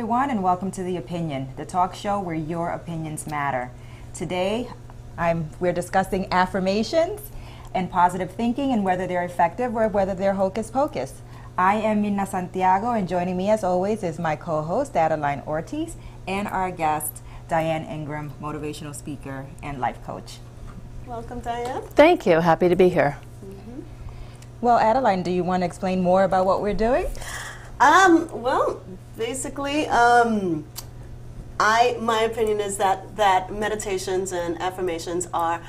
everyone, and welcome to The Opinion, the talk show where your opinions matter. Today, we're discussing affirmations and positive thinking and whether they're effective or whether they're hocus pocus. I am Mirna Santiago, and joining me as always is my co-host, Adeline Ortiz, and our guest, Diane Ingram, motivational speaker and life coach. Welcome, Diane. Thank you. Happy to be here. Well, Adeline, do you want to explain more about what we're doing? Well, basically, my opinion is that meditations and affirmations are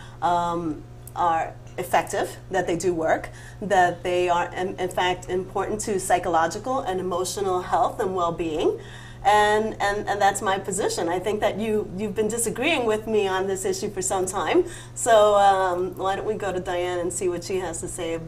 effective, that they do work, that they are in fact important to psychological and emotional health and well-being. And that's my position. I think that you've been disagreeing with me on this issue for some time. So why don't we go to Diane and see what she has to say.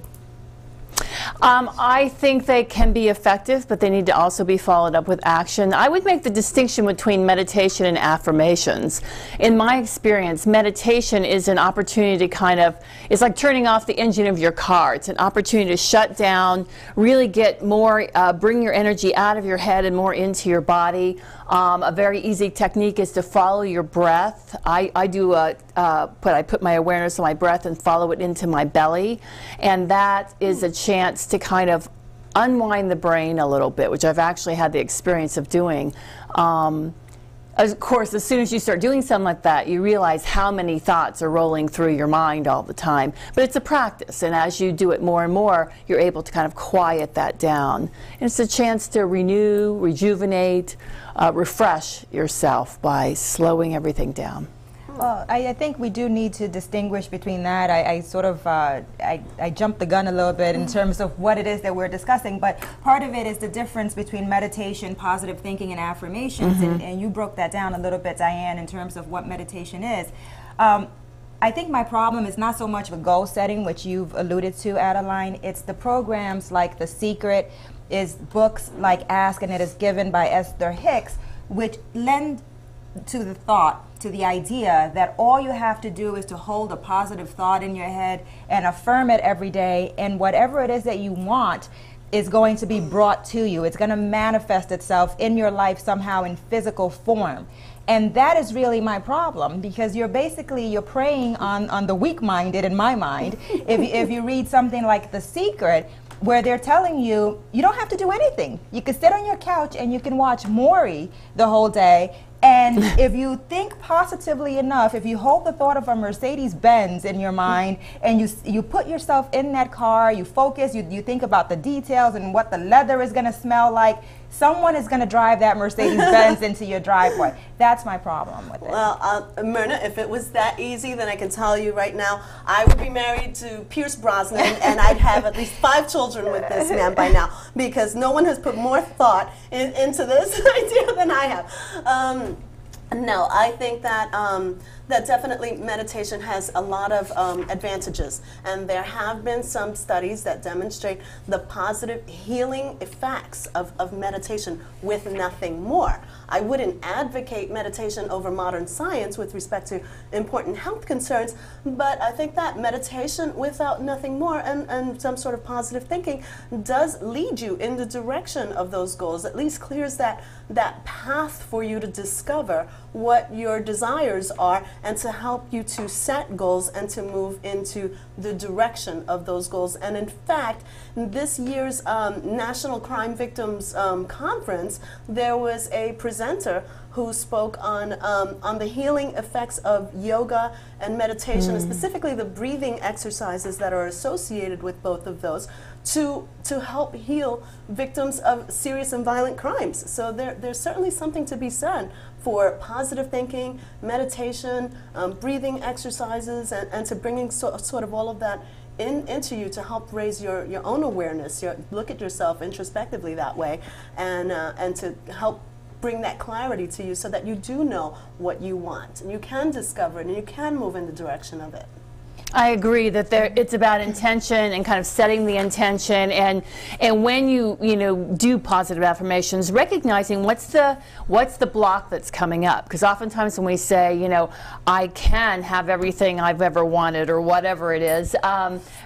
I think they can be effective, but they need to also be followed up with action. I would make the distinction between meditation and affirmations. In my experience, meditation is an opportunity to it's like turning off the engine of your car. It's an opportunity to shut down, really get more, bring your energy out of your head and more into your body. A very easy technique is to follow your breath. I put my awareness on my breath and follow it into my belly, and that is a chance to kind of unwind the brain a little bit, which I've actually had the experience of doing. Of course, as soon as you start doing something like that, you realize how many thoughts are rolling through your mind all the time. But it's a practice, and as you do it more and more, you're able to kind of quiet that down. And it's a chance to renew, rejuvenate, refresh yourself by slowing everything down. Well, I think we do need to distinguish between that. I jumped the gun a little bit in terms of what it is that we're discussing, but part of it is the difference between meditation, positive thinking, and affirmations, and you broke that down a little bit, Diane, in terms of what meditation is. I think my problem is not so much of a goal setting, which you've alluded to, Adeline. It's the programs like The Secret, is books like Ask and It Is Given by Esther Hicks, which lend to the thought, to the idea that all you have to do is to hold a positive thought in your head and affirm it every day, and whatever it is that you want is going to be brought to you. It's going to manifest itself in your life somehow in physical form. And that is really my problem, because you're preying on the weak-minded, in my mind. If you read something like The Secret, where they're telling you, you don't have to do anything. You can sit on your couch and you can watch Maury the whole day. And if you think positively enough, if you hold the thought of a Mercedes-Benz in your mind and you put yourself in that car, you focus, you think about the details and what the leather is going to smell like, someone is going to drive that Mercedes-Benz into your driveway. That's my problem with it. Well, Mirna, if it was that easy, then I can tell you right now, I would be married to Pierce Brosnan and I'd have at least 5 children with this man by now, because no one has put more thought into this idea than I have. No, I think that that definitely meditation has a lot of advantages, and there have been some studies that demonstrate the positive healing effects of meditation with nothing more. I wouldn't advocate meditation over modern science with respect to important health concerns, but I think that meditation without nothing more and some sort of positive thinking does lead you in the direction of those goals, at least clears that path for you to discover what your desires are and to help you to set goals and to move into the direction of those goals. And in fact, this year's National Crime Victims Conference, there was a presenter who spoke on the healing effects of yoga and meditation, and specifically the breathing exercises that are associated with both of those to help heal victims of serious and violent crimes. So there's certainly something to be said for positive thinking, meditation, breathing exercises, and to bringing sort of all of that into you to help raise your own awareness, look at yourself introspectively that way, and to help bring that clarity to you so that you do know what you want, and you can discover it, and you can move in the direction of it. I agree that it's about intention and kind of setting the intention, and when you do positive affirmations, recognizing what's the block that's coming up, because oftentimes when we say I can have everything I've ever wanted or whatever it is,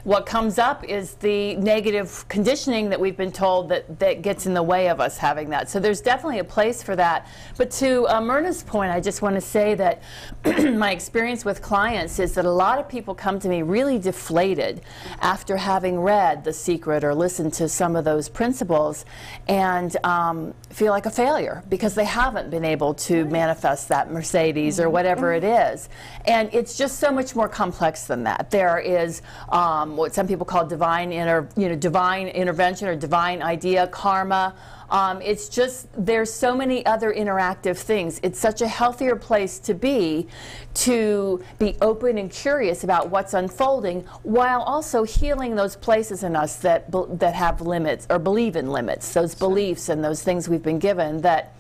what comes up is the negative conditioning that we've been told that gets in the way of us having that. So there's definitely a place for that. But to Mirna's point, I just want to say that my experience with clients is that a lot of people come to me really deflated after having read The Secret or listened to some of those principles, and feel like a failure because they haven't been able to manifest that Mercedes or whatever it is. And it's just so much more complex than that. There is what some people call divine intervention or divine idea, karma. It's just, there's so many other interactive things. It's such a healthier place to be open and curious about what's unfolding, while also healing those places in us that have limits or believe in limits, those beliefs and those things we've been given that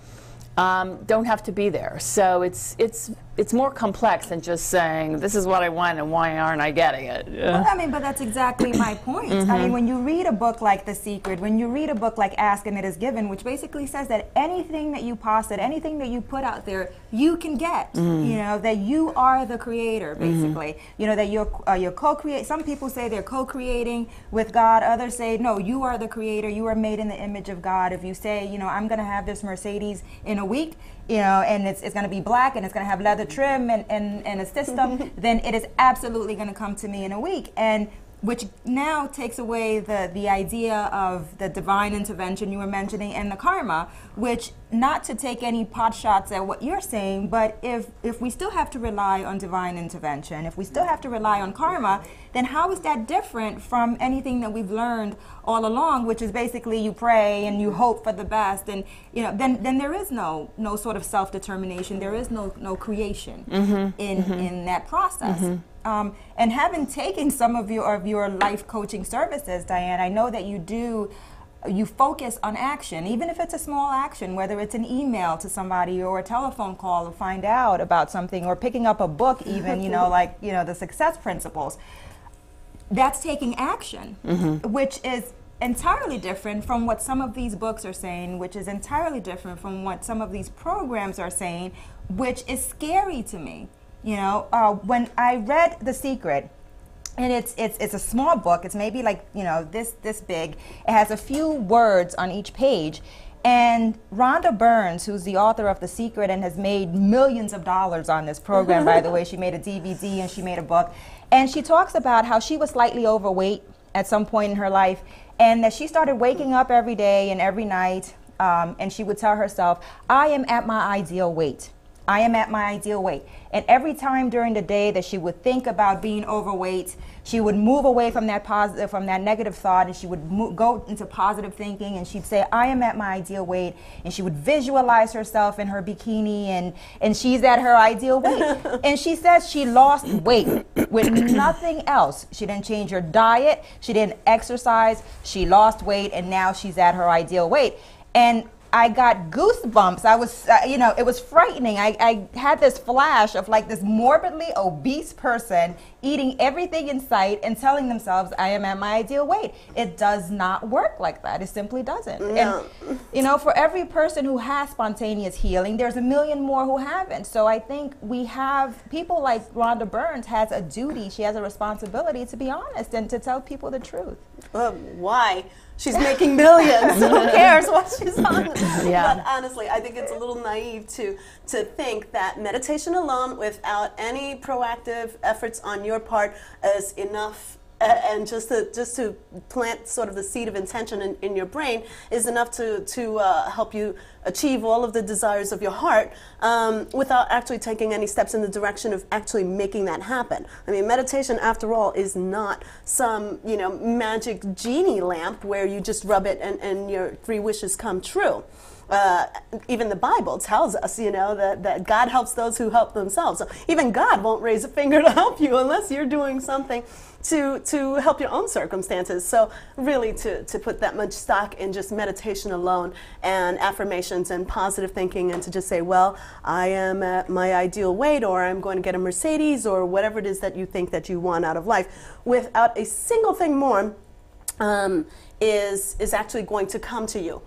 don't have to be there. So it's more complex than just saying this is what I want and why aren't I getting it. Well, I mean, but that's exactly my point. I mean, when you read a book like The Secret, when you read a book like Ask and It Is Given, which basically says that anything that you posit, anything that you put out there, you can get. That you are the creator, basically. That you're co-create. Some people say they're co-creating with God. Others say no, you are the creator. You are made in the image of God. If you say, I'm going to have this Mercedes in a week, and it's going to be black and it's going to have leather trim and a system, then it is absolutely going to come to me in a week. And which now takes away the idea of the divine intervention you were mentioning and the karma, which, not to take any pot shots at what you're saying, but if we still have to rely on divine intervention, if we still have to rely on karma, then how is that different from anything that we've learned all along, which is basically you pray and you hope for the best, and then there is no sort of self-determination, there is no creation in that process. And having taken some of your life coaching services, Diane, I know that you focus on action, even if it's a small action, whether it's an email to somebody or a telephone call to find out about something, or picking up a book even, the Success Principles. That's taking action, which is entirely different from what some of these books are saying, which is entirely different from what some of these programs are saying, which is scary to me. When I read The Secret, and it's a small book, it's maybe like this big. It has a few words on each page, and Rhonda Burns, who's the author of The Secret and has made millions of dollars on this program, by the way, she made a DVD and she made a book, and she talks about how she was slightly overweight at some point in her life, and that she started waking up every day and every night, and she would tell herself, I am at my ideal weight. I am at my ideal weight. And every time during the day that she would think about being overweight, she would move away from that negative thought, and she would go into positive thinking, and she'd say, I am at my ideal weight, and she would visualize herself in her bikini, and she's at her ideal weight. And she says she lost weight with nothing else. She didn't change her diet, she didn't exercise, she lost weight, and now she's at her ideal weight. And I got goosebumps. I was, it was frightening. I had this flash of like this morbidly obese person eating everything in sight and telling themselves, I am at my ideal weight. It does not work like that. It simply doesn't. No. And, for every person who has spontaneous healing, there's a million more who haven't. So I think we have people like Rhonda Burns has a duty. She has a responsibility to be honest and to tell people the truth. Why? She's making millions. Who cares what she's on? Yeah. But honestly, I think it's a little naive to think that meditation alone, without any proactive efforts on your part, is enough. And just to plant sort of the seed of intention in your brain is enough to help you achieve all of the desires of your heart without actually taking any steps in the direction of actually making that happen. I mean, meditation, after all, is not some magic genie lamp where you just rub it and your 3 wishes come true. even the Bible tells us, you know, that God helps those who help themselves. So even God won't raise a finger to help you unless you're doing something to help your own circumstances. So really to put that much stock in just meditation alone and affirmations and positive thinking, and to just say, well, I am at my ideal weight, or I'm going to get a Mercedes, or whatever it is that you think that you want out of life, without a single thing more, is actually going to come to you.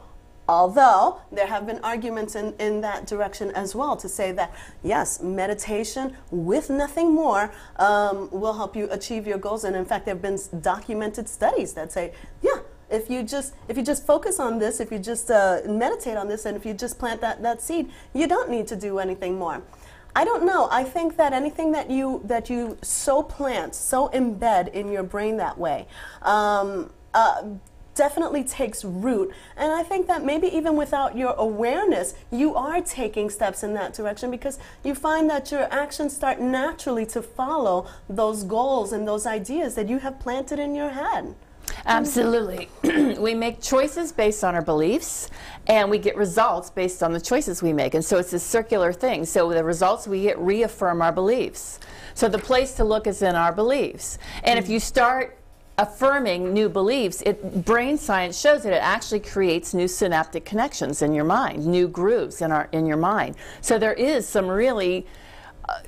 Although there have been arguments in that direction as well, to say that, yes, meditation with nothing more will help you achieve your goals. And in fact, there have been documented studies that say, yeah, if you just focus on this, if you just meditate on this, and if you just plant that seed, you don't need to do anything more. I don't know. I think that anything that you so plant, so embed in your brain that way, definitely takes root. And I think that maybe even without your awareness, you are taking steps in that direction, because you find that your actions start naturally to follow those goals and those ideas that you have planted in your head. Absolutely. We make choices based on our beliefs, and we get results based on the choices we make. And so it's a circular thing. So the results we get reaffirm our beliefs. So the place to look is in our beliefs. And if you start affirming new beliefs, brain science shows that it actually creates new synaptic connections in your mind, new grooves in your mind. So there is some really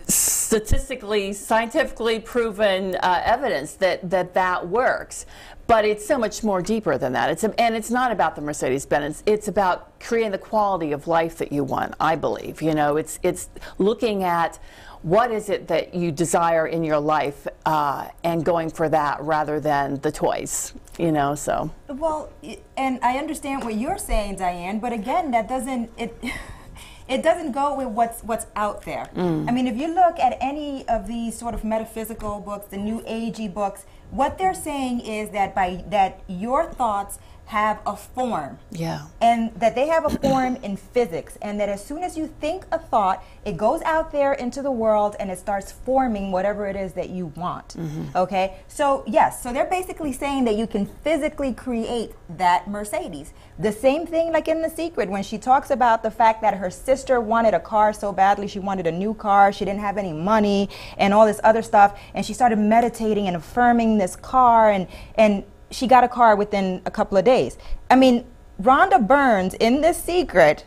statistically, scientifically proven evidence that works. But it's so much more deeper than that. And it's not about the Mercedes-Benz. It's about creating the quality of life that you want, I believe. You know, it's looking at what is it that you desire in your life, and going for that rather than the toys, you know, so. Well, and I understand what you're saying, Diane, but again, that doesn't, it doesn't go with what's out there. I mean, if you look at any of these sort of metaphysical books, the New Agey books, what they're saying is that your thoughts have a form. Yeah. And that they have a form in physics, and that as soon as you think a thought, it goes out there into the world and it starts forming whatever it is that you want. Okay? So yes, so they're basically saying that you can physically create that Mercedes. The same thing like in The Secret, when she talks about the fact that her sister wanted a car so badly, she wanted a new car, she didn't have any money and all this other stuff, and she started meditating and affirming this car, and she got a car within a couple of days. I mean, Rhonda Burns in This Secret,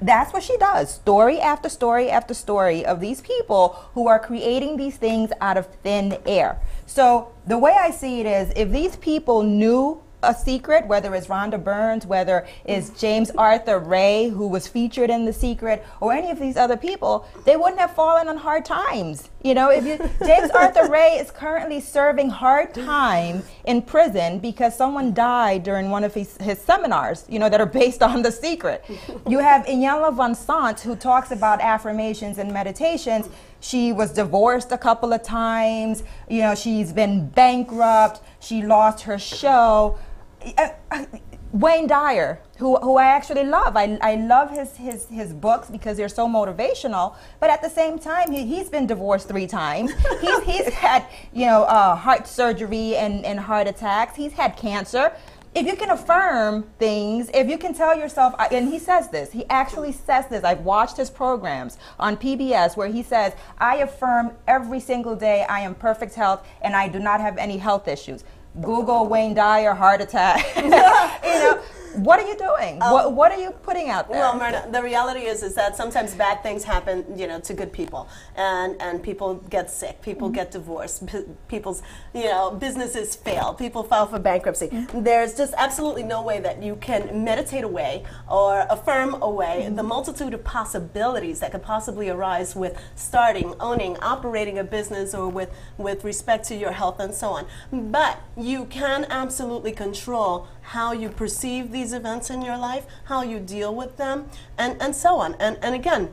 that's what she does. Story after story after story of these people who are creating these things out of thin air. So the way I see it is, if these people knew a secret, whether it's Rhonda Burns, whether it's James Arthur Ray, who was featured in The Secret, or any of these other people, they wouldn't have fallen on hard times. You know, James Arthur Ray is currently serving hard time in prison because someone died during one of his seminars, you know, that are based on The Secret. You have Iyanla Vanzant, who talks about affirmations and meditations. She was divorced a couple of times. You know, she's been bankrupt. She lost her show. Wayne Dyer, who I actually love. I love his books because they're so motivational. But at the same time, he's been divorced 3 times. He's had, you know, heart surgery and heart attacks. He's had cancer. If you can affirm things, if you can tell yourself, and he says this, he actually says this, I've watched his programs on PBS where he says, I affirm every single day I am perfect health and I do not have any health issues. Google Wayne Dyer heart attack. You know, what are you doing? What are you putting out there? Well, Mirna, the reality is that sometimes bad things happen, you know, to good people, and people get sick, people get divorced, people's, you know, businesses fail, people file for bankruptcy. There's just absolutely no way that you can meditate away or affirm away the multitude of possibilities that could possibly arise with starting, owning, operating a business, or with respect to your health and so on. But you can absolutely control how you perceive these events in your life, how you deal with them, and so on. And again,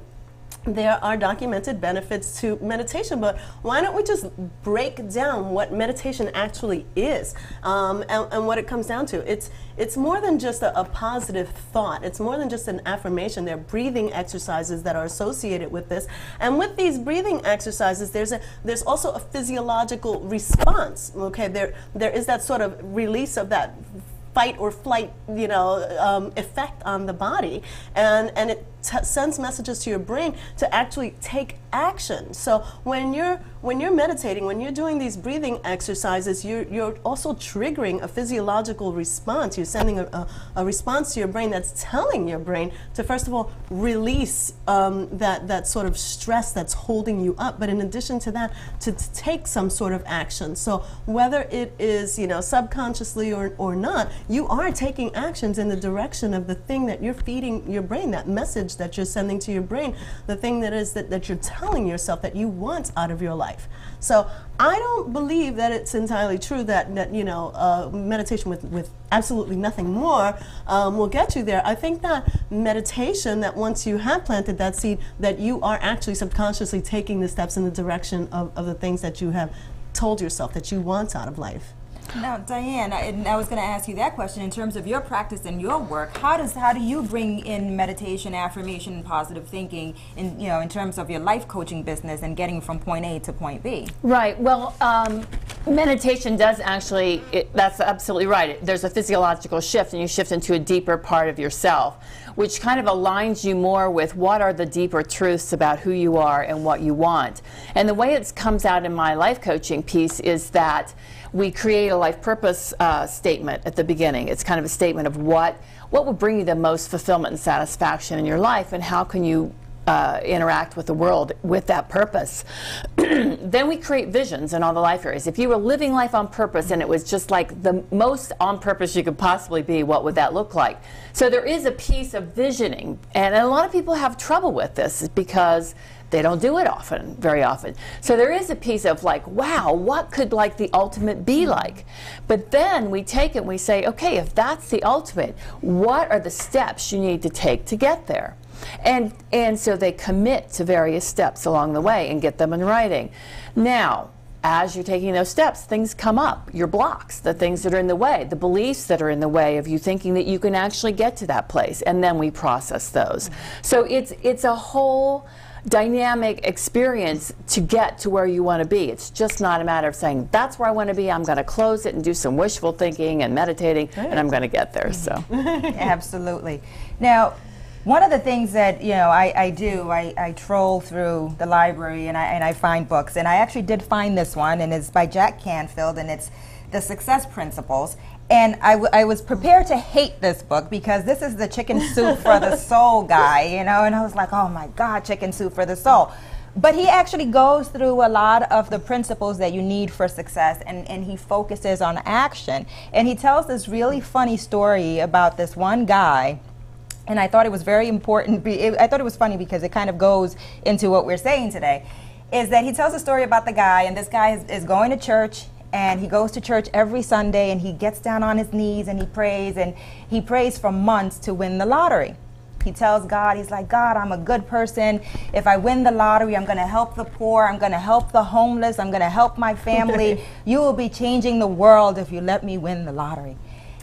there are documented benefits to meditation, but why don't we just break down what meditation actually is, and what it comes down to? It's more than just a positive thought. It's more than just an affirmation. There are breathing exercises that are associated with this, and with these breathing exercises, there's also a physiological response. Okay, there is that sort of release of that fight or flight, effect on the body, and it sends messages to your brain to actually take action. So when you're meditating, when you're doing these breathing exercises, you're also triggering a physiological response. You're sending a response to your brain that's telling your brain to, first of all, release that sort of stress that's holding you up, but in addition to that, to take some sort of action. So whether it is subconsciously or not, you are taking actions in the direction of the thing that you're feeding your brain, that message that you're sending to your brain, the thing that you're telling yourself that you want out of your life. So I don't believe that it's entirely true that meditation with absolutely nothing more will get you there. I think that meditation, that once you have planted that seed, that you are actually subconsciously taking the steps in the direction of the things that you have told yourself that you want out of life. Now, Diane, I was going to ask you that question in terms of your practice and your work. How do you bring in meditation, affirmation, and positive thinking in terms of your life coaching business and getting from point A to point B? Right. Well, meditation does actually. That's absolutely right. There's a physiological shift, and you shift into a deeper part of yourself, which kind of aligns you more with what are the deeper truths about who you are and what you want. And the way it comes out in my life coaching piece is that we create a life purpose statement at the beginning. It's kind of a statement of what will bring you the most fulfillment and satisfaction in your life, and how can you interact with the world with that purpose. Then we create visions in all the life areas. If you were living life on purpose and it was just like the most on purpose you could possibly be, what would that look like? So there is a piece of visioning, and a lot of people have trouble with this because they don't do it very often. So there is a piece of like, wow, what could like the ultimate be like? But then we take it and we say, okay, if that's the ultimate, what are the steps you need to take to get there? And so they commit to various steps along the way and get them in writing. Now, as you're taking those steps, things come up, your blocks, the things that are in the way, the beliefs that are in the way of you thinking that you can actually get to that place, and then we process those. So it's a whole dynamic experience to get to where you want to be. It's just not a matter of saying, that's where I want to be, I'm going to close it and do some wishful thinking and meditating, and I'm going to get there. So Absolutely. Now, one of the things that I troll through the library and I find books, and I actually did find this one, and it's by Jack Canfield, and it's The Success Principles. And I was prepared to hate this book because this is the chicken soup for the soul guy, and I was like, oh my God, chicken soup for the soul. But he actually goes through a lot of the principles that you need for success, and he focuses on action. And he tells this really funny story about this one guy, and I thought it was very important. I thought it was funny because it kind of goes into what we're saying today, is that he tells a story about the guy, and this guy is going to church. And he goes to church every Sunday, and he gets down on his knees and he prays for months to win the lottery. He tells God, he's like, God, I'm a good person. If I win the lottery, I'm going to help the poor. I'm going to help the homeless. I'm going to help my family. You will be changing the world if you let me win the lottery.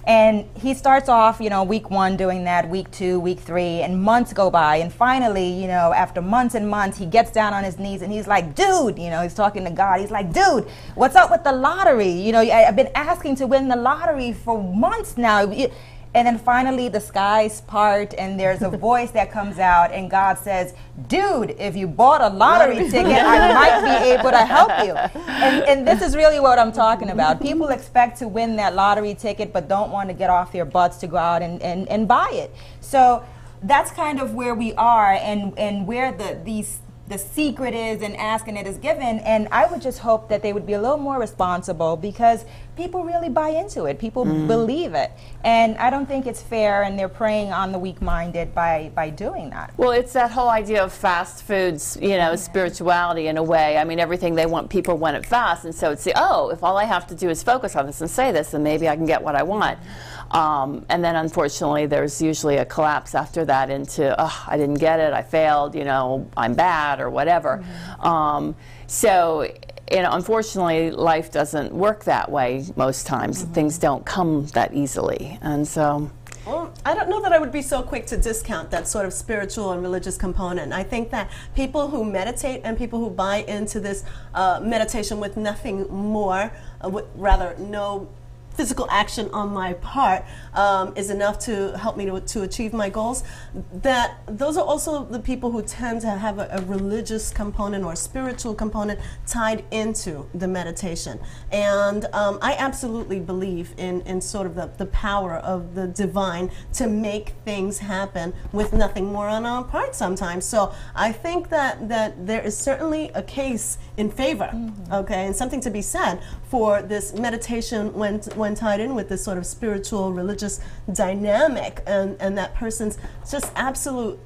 And he starts off, week 1 doing that, week 2, week 3, and months go by. And finally, after months and months, he gets down on his knees and he's like, dude, he's talking to God. He's like, dude, what's up with the lottery? I've been asking to win the lottery for months now. And then finally the skies part and there's a voice that comes out and God says, dude, if you bought a lottery ticket, I might be able to help you. And this is really what I'm talking about. People expect to win that lottery ticket but don't want to get off their butts to go out and buy it. So that's kind of where we are and where the secret is and asking it is given. And I would just hope that they would be a little more responsible because people really buy into it. People believe it. And I don't think it's fair, and they're preying on the weak-minded by doing that. Well, it's that whole idea of fast foods, spirituality in a way. I mean, everything people want it fast. And so it's if all I have to do is focus on this and say this, then maybe I can get what I want. And then unfortunately there's usually a collapse after that into, I didn't get it, I failed, I'm bad or whatever. So unfortunately life doesn't work that way most times. Things don't come that easily. And so well, I don't know that I would be so quick to discount that sort of spiritual and religious component. I think that people who meditate and people who buy into this meditation with nothing more, rather no physical action on my part is enough to help me to achieve my goals, that those are also the people who tend to have a religious component or a spiritual component tied into the meditation. And I absolutely believe in sort of the power of the divine to make things happen with nothing more on our part sometimes. So I think that there is certainly a case in favor, okay, and something to be said for this meditation when tied in with this sort of spiritual, religious dynamic, and that person's just absolute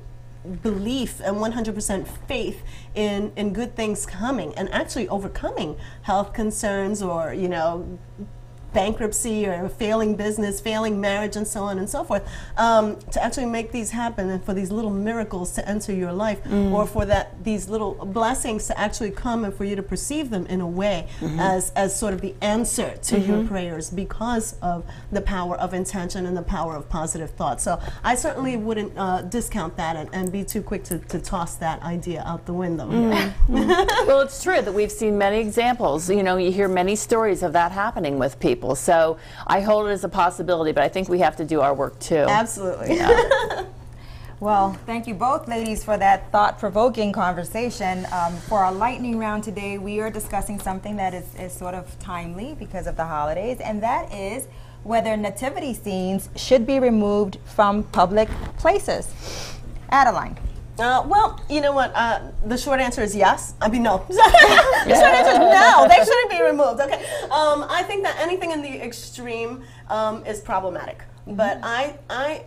belief and 100% faith in good things coming and actually overcoming health concerns or, you know, bankruptcy or a failing business, failing marriage, and so on and so forth, to actually make these happen and for these little miracles to enter your life, or for these little blessings to actually come and for you to perceive them in a way as sort of the answer to your prayers because of the power of intention and the power of positive thought. So I certainly wouldn't discount that and be too quick to toss that idea out the window. Well, it's true that we've seen many examples. You know, you hear many stories of that happening with people. So I hold it as a possibility, but I think we have to do our work too. Absolutely. Yeah. Well, thank you both ladies for that thought-provoking conversation. For our lightning round today, we are discussing something that is sort of timely because of the holidays, and that is whether nativity scenes should be removed from public places. Adeline. Well, you know what? The short answer is yes. I mean, no. The short answer is no. They shouldn't be removed. Okay. I think that anything in the extreme is problematic. But I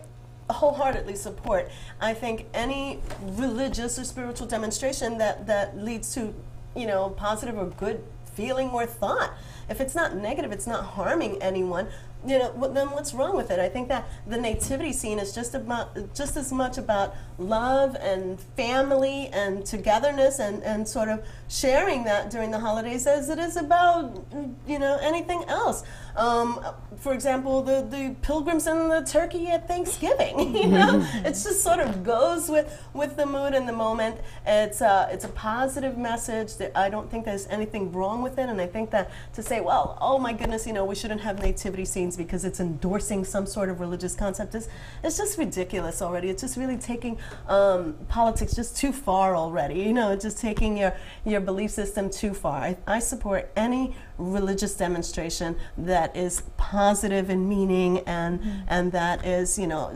wholeheartedly support, I think, any religious or spiritual demonstration that leads to, you know, positive or good feeling or thought. If it's not negative, it's not harming anyone, you know, then what's wrong with it? I think that the nativity scene is just as much about love and family and togetherness and sort of sharing that during the holidays as it is about, you know, anything else. For example, the pilgrims and the turkey at Thanksgiving, you know, it just sort of goes with the mood and the moment. It's a positive message. That I don't think there's anything wrong with it, and I think that to say, well, oh my goodness, you know, we shouldn't have nativity scenes because it's endorsing some sort of religious concept it's just ridiculous already. It's just really taking politics just too far already. You know, just taking your belief system too far. I support any religious demonstration that is positive in meaning and that is, you know,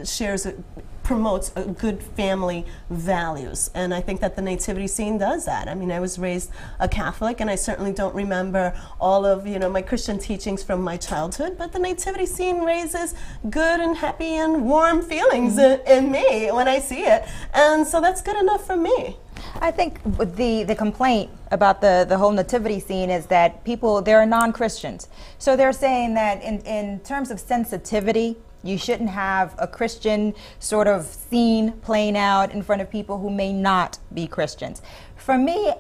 promotes good family values. And I think that the nativity scene does that. I mean, I was raised a Catholic, and I certainly don't remember all of, you know, my Christian teachings from my childhood, but the nativity scene raises good and happy and warm feelings in me when I see it. And so that's good enough for me. I think the complaint about the whole nativity scene is that they're non-Christians. So they're saying that in terms of sensitivity, you shouldn't have a Christian sort of scene playing out in front of people who may not be Christians. For me,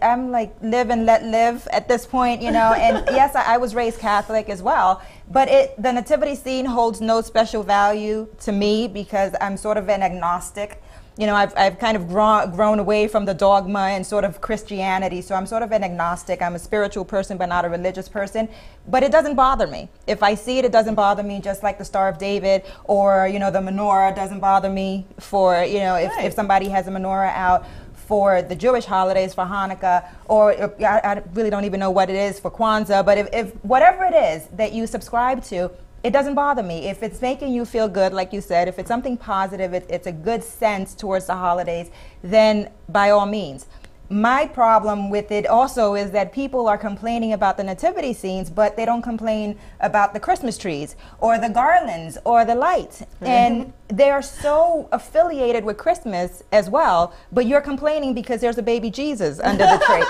I'm like live and let live at this point, you know, and yes, I was raised Catholic as well, but the nativity scene holds no special value to me because I'm sort of an agnostic. You know, I've kind of grown away from the dogma and sort of Christianity, so I'm sort of an agnostic. I'm a spiritual person, but not a religious person. But it doesn't bother me. If I see it, it doesn't bother me, just like the Star of David or, you know, the menorah doesn't bother me for, you know, if somebody has a menorah out for the Jewish holidays, for Hanukkah, or I really don't even know what it is for Kwanzaa, but if whatever it is that you subscribe to, it doesn't bother me. If it's making you feel good, like you said, if it's something positive, it's a good sense towards the holidays, then by all means. My problem with it also is that people are complaining about the nativity scenes, but they don't complain about the Christmas trees or the garlands or the lights. And they're so affiliated with Christmas as well, but you're complaining because there's a baby Jesus under the tree.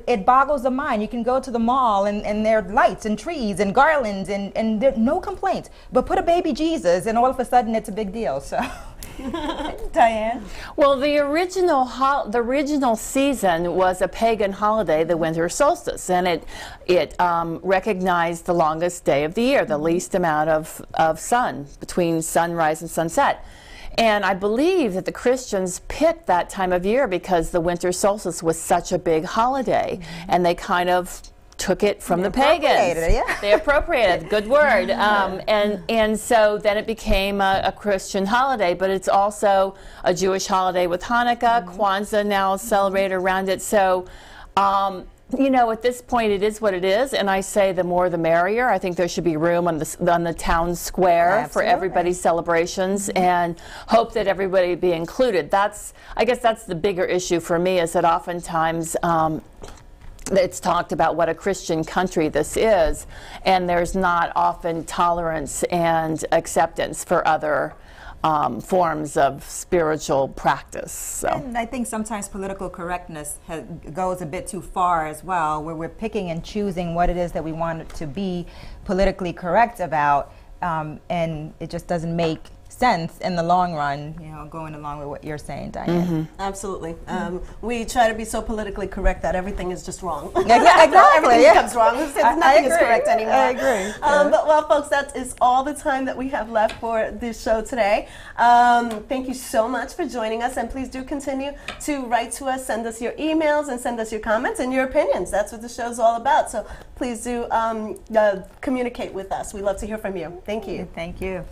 It boggles the mind. You can go to the mall and there are lights and trees and garlands and there are no complaints. But put a baby Jesus and all of a sudden it's a big deal. So. Diane? Well, the original season was a pagan holiday, the winter solstice, and it recognized the longest day of the year, the least amount of sun between sunrise and sunset. And I believe that the Christians picked that time of year because the winter solstice was such a big holiday, and they kind of took it from the appropriated pagans. it, yeah. They appropriated, good word. And so then it became a Christian holiday, but it's also a Jewish holiday with Hanukkah, Kwanzaa now celebrated around it. So, you know, at this point it is what it is, and I say the more the merrier. I think there should be room on the town square for everybody's celebrations, and hope that everybody be included. I guess that's the bigger issue for me, is that oftentimes it's talked about what a Christian country this is, and there's not often tolerance and acceptance for other forms of spiritual practice. So. And I think sometimes political correctness goes a bit too far as well, where we're picking and choosing what it is that we want it to be politically correct about, and it just doesn't make sense in the long run, you know, going along with what you're saying, Diane. Absolutely. We try to be so politically correct that everything is just wrong. Exactly. Everything becomes wrong. Nothing is correct anymore. I agree. But, well, folks, that is all the time that we have left for this show today. Thank you so much for joining us, and please do continue to write to us, send us your emails, and send us your comments and your opinions. That's what the show's all about. So please do communicate with us. We love to hear from you. Thank you. Thank you.